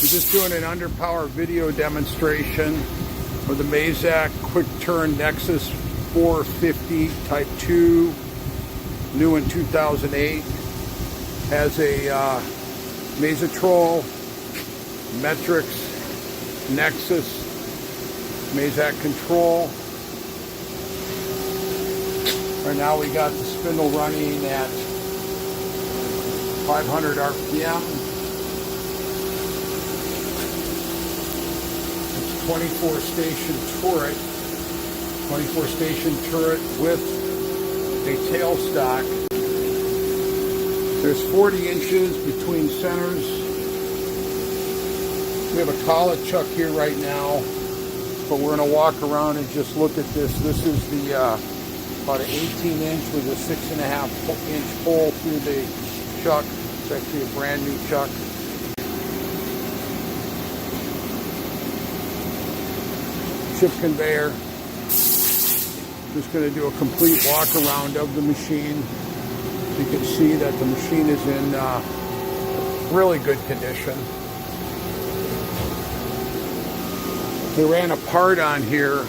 We're just doing an underpower video demonstration of the MAZAK Quick Turn NEXUS 450 Type 2, new in 2008. Has a MAZAK, Metrix, NEXUS, MAZAK control. Right now we got the spindle running at 500 RPM. 24 station turret, 24 station turret with a tail stock. There's 40 inches between centers. We have a collet chuck here right now, but we're going to walk around and just look at this. This is the about an 18 inch with a 6.5 inch hole through the chuck. It's actually a brand new chuck. Chip conveyor. Just going to do a complete walk around of the machine. You can see that the machine is in really good condition. They ran a part on here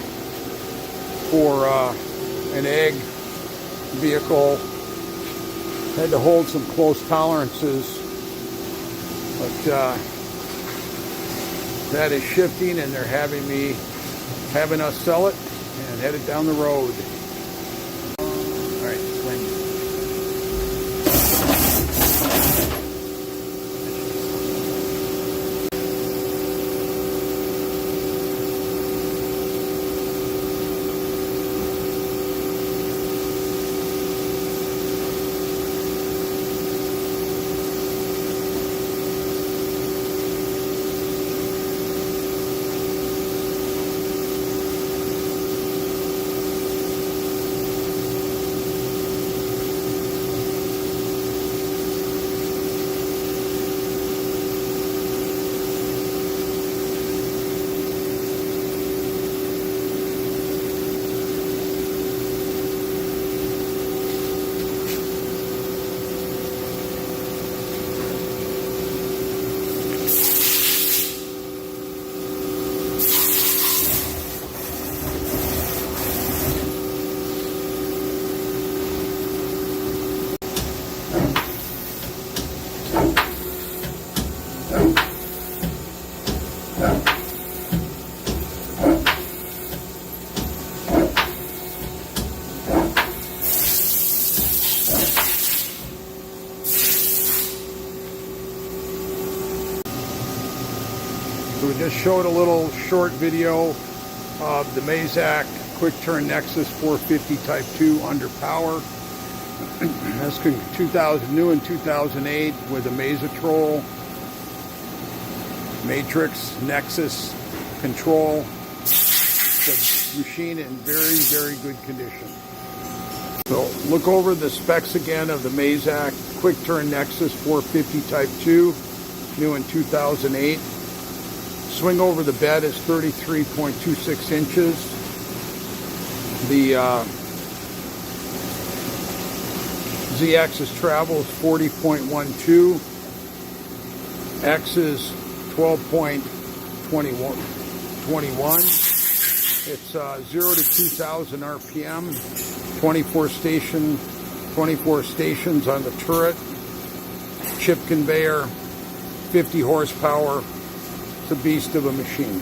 for an egg vehicle. Had to hold some close tolerances, but that is shifting, and they're having us sell it and head it down the road. All right, swing. So we just showed a little short video of the MAZAK Quick Turn NEXUS 450 Type 2 under power. That's new in 2008 with a MAZAK, Matrix, NEXUS control. The machine in very, very good condition. So look over the specs again of the MAZAK Quick Turn NEXUS 450 Type 2, new in 2008. Swing over the bed is 33.26 inches. The Z-axis travel is 40.12. X is 12.21. It's 0 to 2,000 RPM. 24 stations on the turret. Chip conveyor, 50 horsepower. It's a beast of a machine.